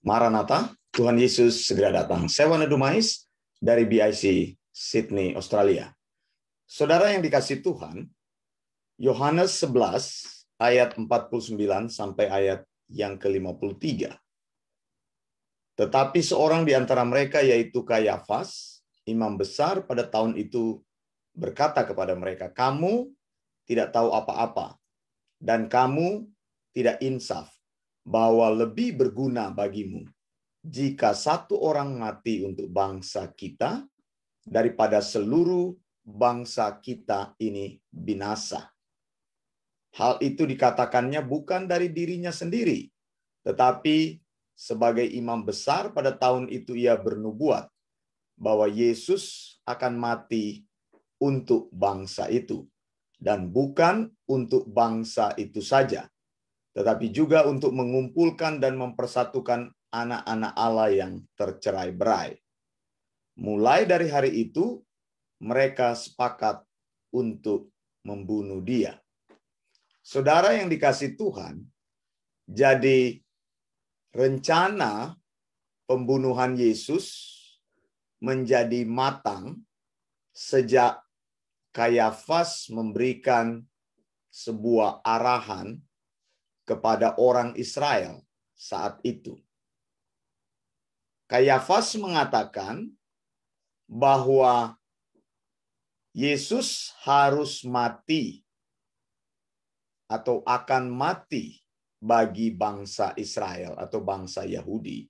Maranatha, Tuhan Yesus segera datang. Saya Wana Dumais dari BIC Sydney, Australia. Saudara yang dikasihi Tuhan, Yohanes 11 ayat 49 sampai ayat yang ke-53. Tetapi seorang di antara mereka, yaitu Kayafas, imam besar pada tahun itu, berkata kepada mereka, "Kamu tidak tahu apa-apa, dan kamu tidak insaf, bahwa lebih berguna bagimu jika satu orang mati untuk bangsa kita daripada seluruh bangsa kita ini binasa." Hal itu dikatakannya bukan dari dirinya sendiri, tetapi sebagai imam besar pada tahun itu ia bernubuat bahwa Yesus akan mati untuk bangsa itu, dan bukan untuk bangsa itu saja, tetapi juga untuk mengumpulkan dan mempersatukan anak-anak Allah yang tercerai-berai. Mulai dari hari itu, mereka sepakat untuk membunuh dia. Saudara yang dikasihi Tuhan, jadi rencana pembunuhan Yesus menjadi matang sejak Kayafas memberikan sebuah arahan kepada orang Israel saat itu. Kayafas mengatakan bahwa Yesus harus mati atau akan mati bagi bangsa Israel atau bangsa Yahudi.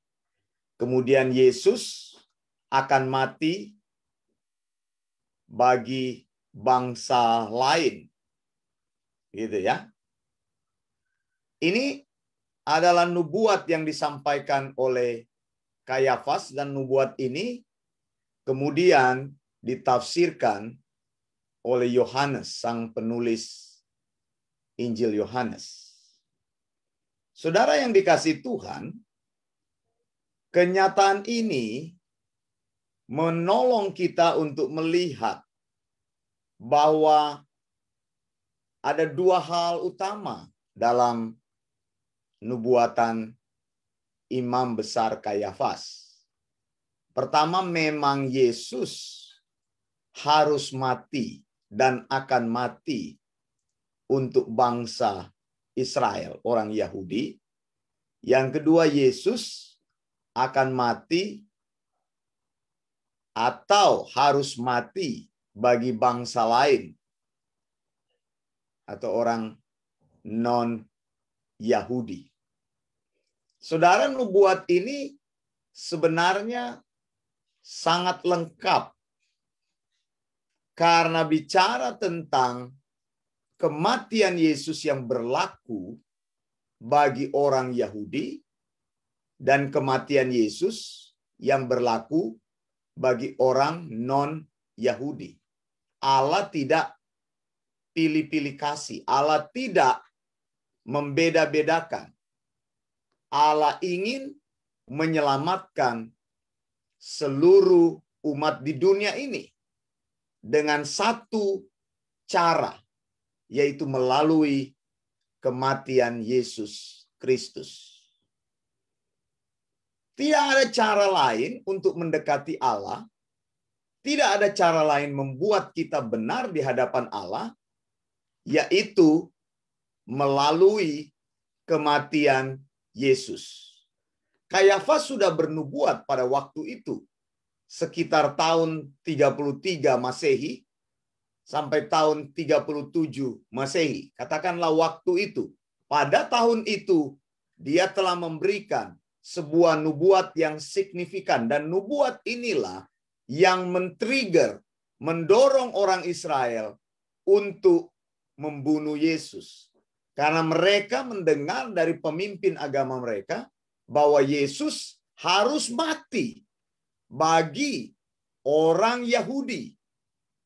Kemudian Yesus akan mati bagi bangsa lain. Gitu ya. Ini adalah nubuat yang disampaikan oleh Kayafas, dan nubuat ini kemudian ditafsirkan oleh Yohanes, sang penulis Injil Yohanes. Saudara yang dikasihi Tuhan, kenyataan ini menolong kita untuk melihat bahwa ada dua hal utama dalam nubuatan imam besar Kayafas. Pertama, memang Yesus harus mati dan akan mati untuk bangsa Israel, orang Yahudi. Yang kedua, Yesus akan mati atau harus mati bagi bangsa lain atau orang non-Yahudi. Saudara, nubuat ini sebenarnya sangat lengkap karena bicara tentang kematian Yesus yang berlaku bagi orang Yahudi dan kematian Yesus yang berlaku bagi orang non-Yahudi. Allah tidak pilih-pilih kasih. Allah tidak membeda-bedakan. Allah ingin menyelamatkan seluruh umat di dunia ini dengan satu cara, yaitu melalui kematian Yesus Kristus. Tidak ada cara lain untuk mendekati Allah. Tidak ada cara lain membuat kita benar di hadapan Allah, yaitu melalui kematian Yesus. Kayafas sudah bernubuat pada waktu itu, sekitar tahun 33 Masehi sampai tahun 37 Masehi. Katakanlah waktu itu. Pada tahun itu, dia telah memberikan sebuah nubuat yang signifikan. Dan nubuat inilah yang men-trigger, mendorong orang Israel untuk membunuh Yesus. Karena mereka mendengar dari pemimpin agama mereka bahwa Yesus harus mati bagi orang Yahudi.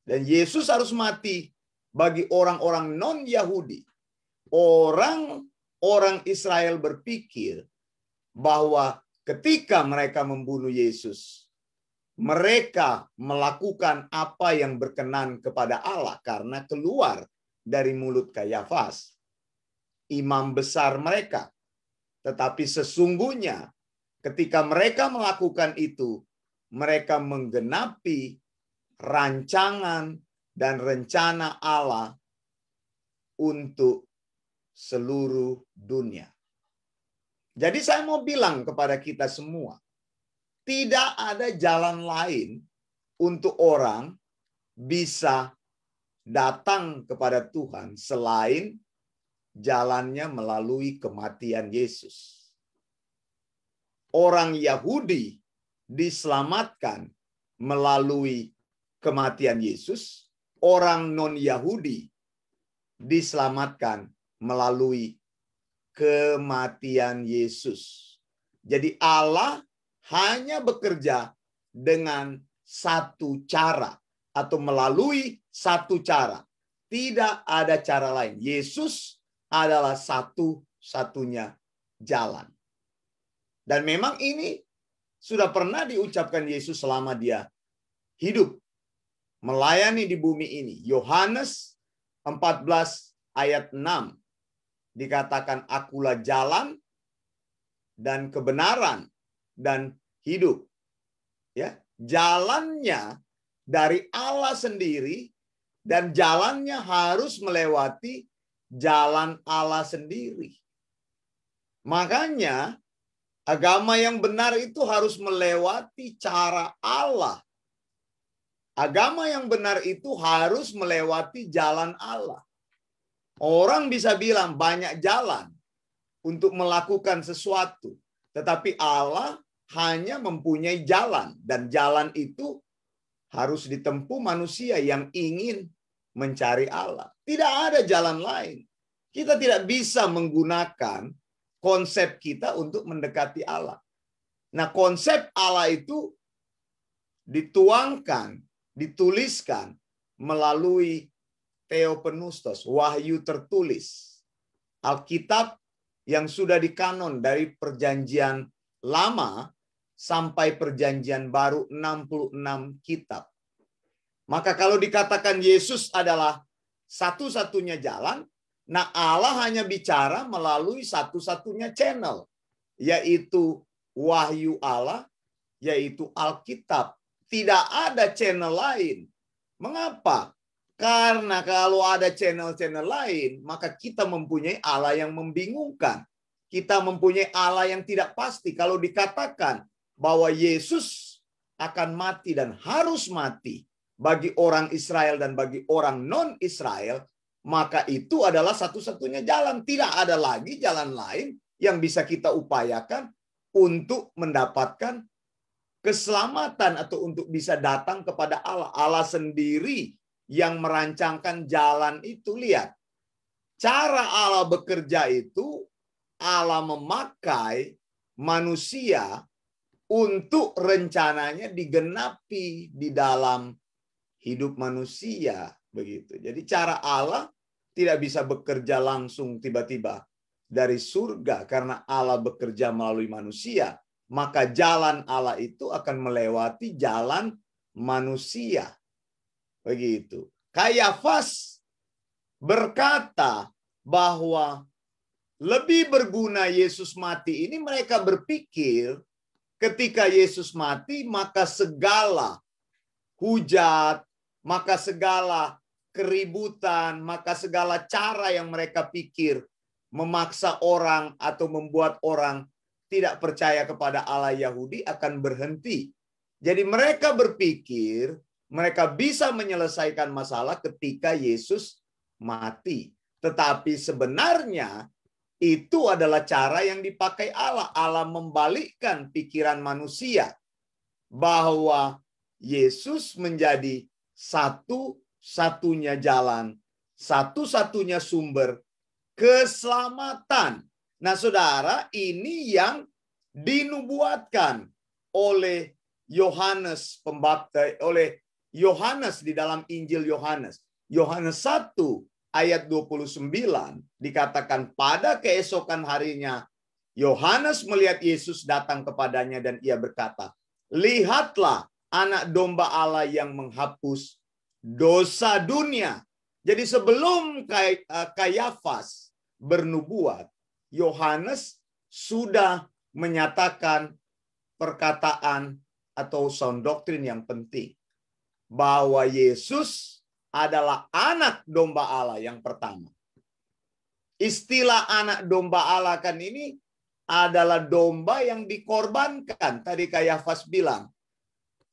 Dan Yesus harus mati bagi orang-orang non-Yahudi. Orang Israel berpikir bahwa ketika mereka membunuh Yesus, mereka melakukan apa yang berkenan kepada Allah karena keluar dari mulut Kayafas, imam besar mereka. Tetapi sesungguhnya ketika mereka melakukan itu, mereka menggenapi rancangan dan rencana Allah untuk seluruh dunia. Jadi saya mau bilang kepada kita semua, tidak ada jalan lain untuk orang bisa datang kepada Tuhan selain jalannya melalui kematian Yesus. Orang Yahudi diselamatkan melalui kematian Yesus, orang non-Yahudi diselamatkan melalui kematian Yesus. Jadi Allah hanya bekerja dengan satu cara atau melalui satu cara. Tidak ada cara lain. Yesus adalah satu-satunya jalan. Dan memang ini sudah pernah diucapkan Yesus selama dia hidup melayani di bumi ini. Yohanes 14 ayat 6 dikatakan, akulah jalan dan kebenaran dan hidup. Ya, jalannya dari Allah sendiri dan jalannya harus melewati jalan Allah sendiri. Makanya agama yang benar itu harus melewati cara Allah. Agama yang benar itu harus melewati jalan Allah. Orang bisa bilang banyak jalan untuk melakukan sesuatu, tetapi Allah hanya mempunyai jalan, dan jalan itu harus ditempuh manusia yang ingin mencari Allah. Tidak ada jalan lain. Kita tidak bisa menggunakan konsep kita untuk mendekati Allah. Nah, konsep Allah itu dituangkan, dituliskan melalui Theopneustos, wahyu tertulis. Alkitab yang sudah dikanon dari perjanjian lama sampai perjanjian baru 66 kitab. Maka kalau dikatakan Yesus adalah satu-satunya jalan, nah Allah hanya bicara melalui satu-satunya channel, yaitu wahyu Allah, yaitu Alkitab. Tidak ada channel lain. Mengapa? Karena kalau ada channel-channel lain, maka kita mempunyai Allah yang membingungkan. Kita mempunyai Allah yang tidak pasti. Kalau dikatakan bahwa Yesus akan mati dan harus mati bagi orang Israel dan bagi orang non-Israel, maka itu adalah satu-satunya jalan. Tidak ada lagi jalan lain yang bisa kita upayakan untuk mendapatkan keselamatan atau untuk bisa datang kepada Allah. Allah sendiri yang merancangkan jalan itu. Lihat, cara Allah bekerja itu, Allah memakai manusia untuk rencananya digenapi di dalam hidup manusia. Begitu. Jadi cara Allah tidak bisa bekerja langsung tiba-tiba dari surga, karena Allah bekerja melalui manusia. Maka jalan Allah itu akan melewati jalan manusia. Begitu. Kayafas berkata bahwa lebih berguna Yesus mati ini, mereka berpikir ketika Yesus mati, maka segala hujat, maka segala keributan, maka segala cara yang mereka pikir memaksa orang atau membuat orang tidak percaya kepada Allah Yahudi akan berhenti. Jadi mereka berpikir mereka bisa menyelesaikan masalah ketika Yesus mati. Tetapi sebenarnya itu atulah cara yang dipakai Allah. Allah membalikkan pikiran manusia bahwa Yesus menjadi satu-satunya jalan, satu-satunya sumber keselamatan. Nah, saudara, ini yang dinubuatkan oleh Yohanes Pembaptis, oleh Yohanes di dalam Injil Yohanes. Yohanes 1 ayat 29 dikatakan, pada keesokan harinya Yohanes melihat Yesus datang kepadanya dan ia berkata, lihatlah anak domba Allah yang menghapus dosa dunia. Jadi sebelum Kayafas bernubuat, Yohanes sudah menyatakan perkataan atau sound doktrin yang penting. Bahwa Yesus adalah anak domba Allah yang pertama. Istilah anak domba Allah kan ini adalah domba yang dikorbankan. Tadi Kayafas bilang,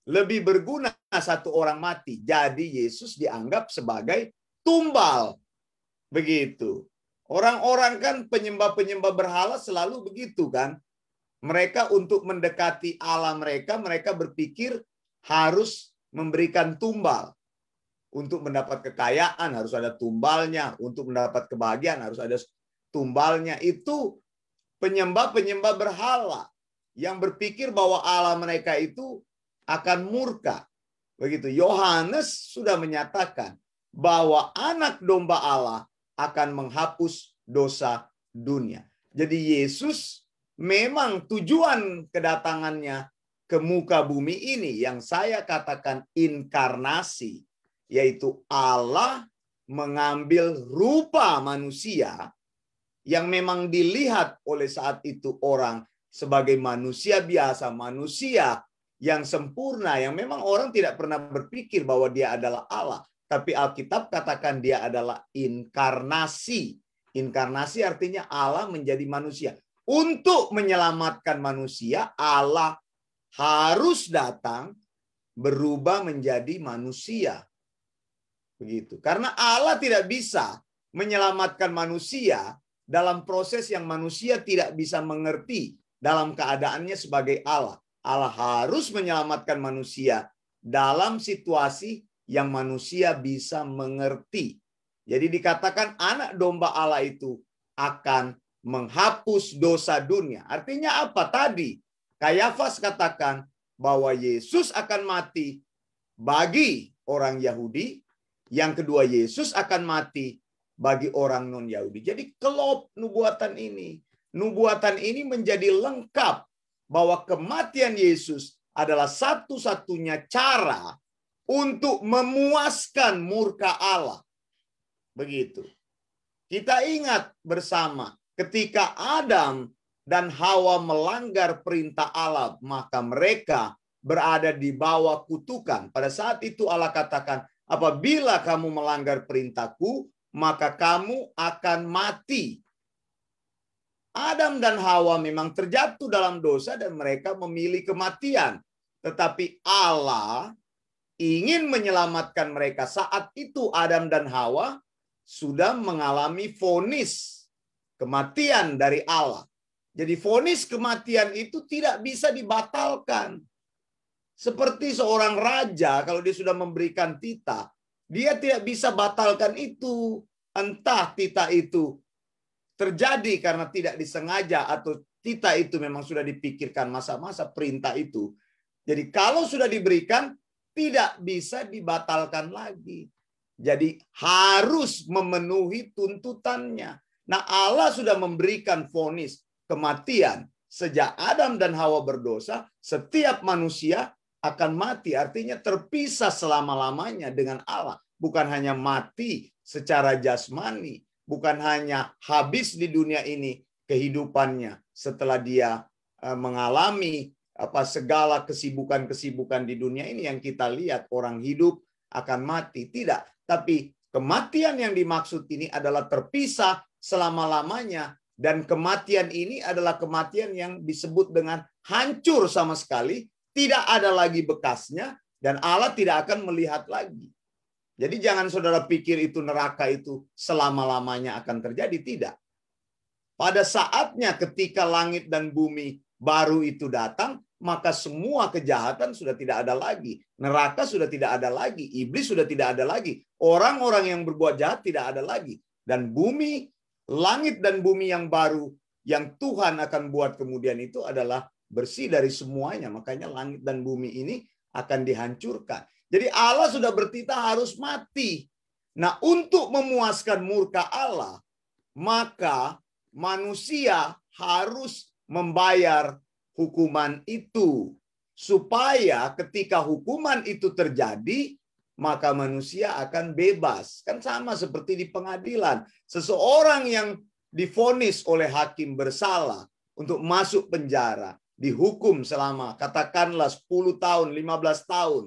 lebih berguna satu orang mati. Jadi Yesus dianggap sebagai tumbal. Begitu. Orang-orang kan penyembah-penyembah berhala selalu begitu kan. Mereka untuk mendekati Allah mereka berpikir harus memberikan tumbal. Untuk mendapat kekayaan harus ada tumbalnya. Untuk mendapat kebahagiaan harus ada tumbalnya. Itu penyembah-penyembah berhala yang berpikir bahwa Allah mereka itu akan murka. Begitu. Yohanes sudah menyatakan bahwa anak domba Allah akan menghapus dosa dunia. Jadi Yesus memang tujuan kedatangannya ke muka bumi ini yang saya katakan inkarnasi, yaitu Allah mengambil rupa manusia yang memang dilihat oleh saat itu orang sebagai manusia biasa, manusia yang sempurna, yang memang orang tidak pernah berpikir bahwa dia adalah Allah. Tapi Alkitab katakan dia adalah inkarnasi. Inkarnasi artinya Allah menjadi manusia. Untuk menyelamatkan manusia, Allah harus datang berubah menjadi manusia. Begitu. Karena Allah tidak bisa menyelamatkan manusia dalam proses yang manusia tidak bisa mengerti dalam keadaannya sebagai Allah. Allah harus menyelamatkan manusia dalam situasi yang manusia bisa mengerti. Jadi dikatakan anak domba Allah itu akan menghapus dosa dunia. Artinya apa tadi? Kayafas katakan bahwa Yesus akan mati bagi orang Yahudi. Yang kedua, Yesus akan mati bagi orang non-Yahudi. Jadi kelop nubuatan ini. Nubuatan ini menjadi lengkap bahwa kematian Yesus adalah satu-satunya cara untuk memuaskan murka Allah. Begitu. Kita ingat bersama ketika Adam dan Hawa melanggar perintah Allah, maka mereka berada di bawah kutukan. Pada saat itu Allah katakan, apabila kamu melanggar perintahku, maka kamu akan mati. Adam dan Hawa memang terjatuh dalam dosa dan mereka memilih kematian. Tetapi Allah ingin menyelamatkan mereka. Saat itu Adam dan Hawa sudah mengalami vonis kematian dari Allah. Jadi vonis kematian itu tidak bisa dibatalkan. Seperti seorang raja kalau dia sudah memberikan titah, dia tidak bisa batalkan itu. Entah titah itu terjadi karena tidak disengaja atau titah itu memang sudah dipikirkan masa-masa perintah itu. Jadi kalau sudah diberikan, tidak bisa dibatalkan lagi. Jadi harus memenuhi tuntutannya. Nah, Allah sudah memberikan vonis kematian. Sejak Adam dan Hawa berdosa, setiap manusia akan mati. Artinya terpisah selama-lamanya dengan Allah. Bukan hanya mati secara jasmani. Bukan hanya habis di dunia ini kehidupannya setelah dia mengalami segala kesibukan-kesibukan di dunia ini yang kita lihat orang hidup akan mati. Tidak. Tapi kematian yang dimaksud ini adalah terpisah selama-lamanya. Dan kematian ini adalah kematian yang disebut dengan hancur sama sekali. Tidak ada lagi bekasnya. Dan Allah tidak akan melihat lagi. Jadi jangan saudara pikir itu neraka itu selama-lamanya akan terjadi. Tidak. Pada saatnya ketika langit dan bumi baru itu datang, maka semua kejahatan sudah tidak ada lagi. Neraka sudah tidak ada lagi. Iblis sudah tidak ada lagi. Orang-orang yang berbuat jahat tidak ada lagi. Dan bumi, langit dan bumi yang baru yang Tuhan akan buat kemudian itu adalah bersih dari semuanya. Makanya langit dan bumi ini akan dihancurkan. Jadi Allah sudah bertitah harus mati. Nah, untuk memuaskan murka Allah, maka manusia harus membayar hukuman itu. Supaya ketika hukuman itu terjadi, maka manusia akan bebas. Kan sama seperti di pengadilan. Seseorang yang divonis oleh hakim bersalah untuk masuk penjara. dihukum selama katakanlah 10 tahun, 15 tahun.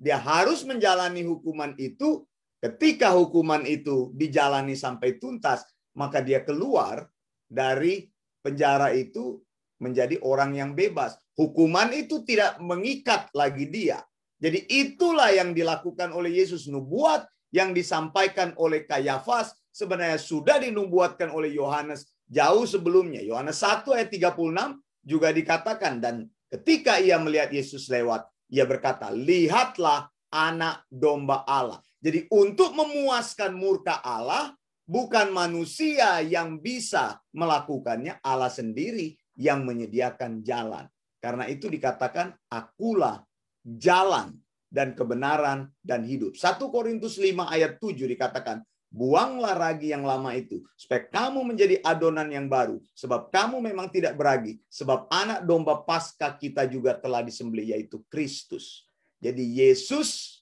Dia harus menjalani hukuman itu. Ketika hukuman itu dijalani sampai tuntas, maka dia keluar dari penjara itu menjadi orang yang bebas. Hukuman itu tidak mengikat lagi dia. Jadi itulah yang dilakukan oleh Yesus. Nubuat yang disampaikan oleh Kayafas sebenarnya sudah dinubuatkan oleh Yohanes jauh sebelumnya. Yohanes 1 ayat 36 juga dikatakan, dan ketika ia melihat Yesus lewat, ia berkata, lihatlah anak domba Allah. Jadi untuk memuaskan murka Allah, bukan manusia yang bisa melakukannya, Allah sendiri yang menyediakan jalan. Karena itu dikatakan, akulah jalan dan kebenaran dan hidup. 1 Korintus 5 ayat 7 dikatakan, buanglah ragi yang lama itu, supaya kamu menjadi adonan yang baru. Sebab kamu memang tidak beragi, sebab anak domba Paskah kita juga telah disembelih, yaitu Kristus. Jadi Yesus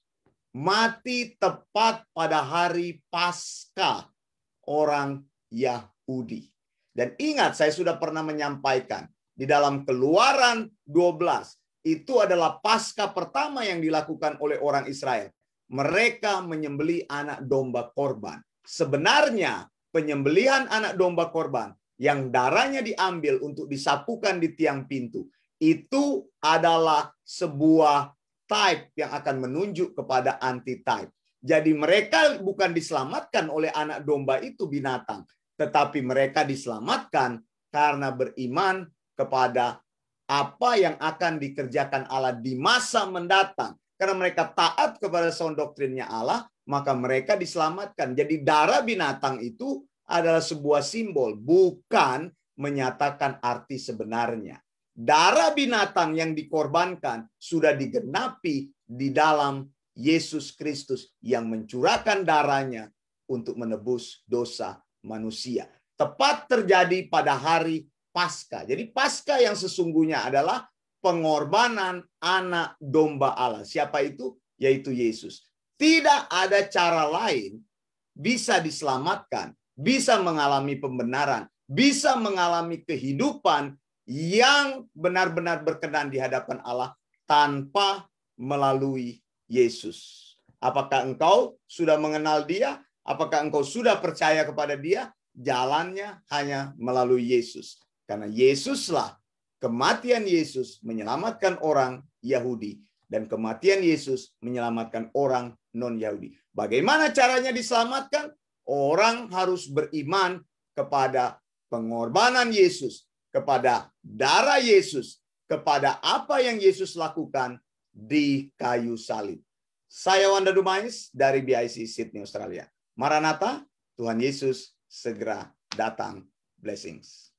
mati tepat pada hari Paskah orang Yahudi. Dan ingat, saya sudah pernah menyampaikan, di dalam Keluaran 12, itu adalah Paskah pertama yang dilakukan oleh orang Israel. Mereka menyembelih anak domba korban. Sebenarnya penyembelihan anak domba korban yang darahnya diambil untuk disapukan di tiang pintu, itu adalah sebuah type yang akan menunjuk kepada anti-type. Jadi mereka bukan diselamatkan oleh anak domba itu binatang, tetapi mereka diselamatkan karena beriman kepada apa yang akan dikerjakan Allah di masa mendatang. Karena mereka taat kepada sound doktrinnya Allah, maka mereka diselamatkan. Jadi darah binatang itu adalah sebuah simbol, bukan menyatakan arti sebenarnya. Darah binatang yang dikorbankan sudah digenapi di dalam Yesus Kristus yang mencurahkan darahnya untuk menebus dosa manusia. Tepat terjadi pada hari Paskah. Jadi Paskah yang sesungguhnya adalah pengorbanan anak domba Allah. Siapa itu? Yaitu Yesus. Tidak ada cara lain bisa diselamatkan, bisa mengalami pembenaran, bisa mengalami kehidupan yang benar-benar berkenan di hadapan Allah tanpa melalui Yesus. Apakah engkau sudah mengenal Dia? Apakah engkau sudah percaya kepada Dia? Jalannya hanya melalui Yesus. Karena Yesuslah, kematian Yesus menyelamatkan orang Yahudi, dan kematian Yesus menyelamatkan orang non-Yahudi. Bagaimana caranya diselamatkan? Orang harus beriman kepada pengorbanan Yesus, kepada darah Yesus, kepada apa yang Yesus lakukan di kayu salib. Saya Wanda Dumais dari BIC Sydney, Australia. Maranatha, Tuhan Yesus segera datang. Blessings.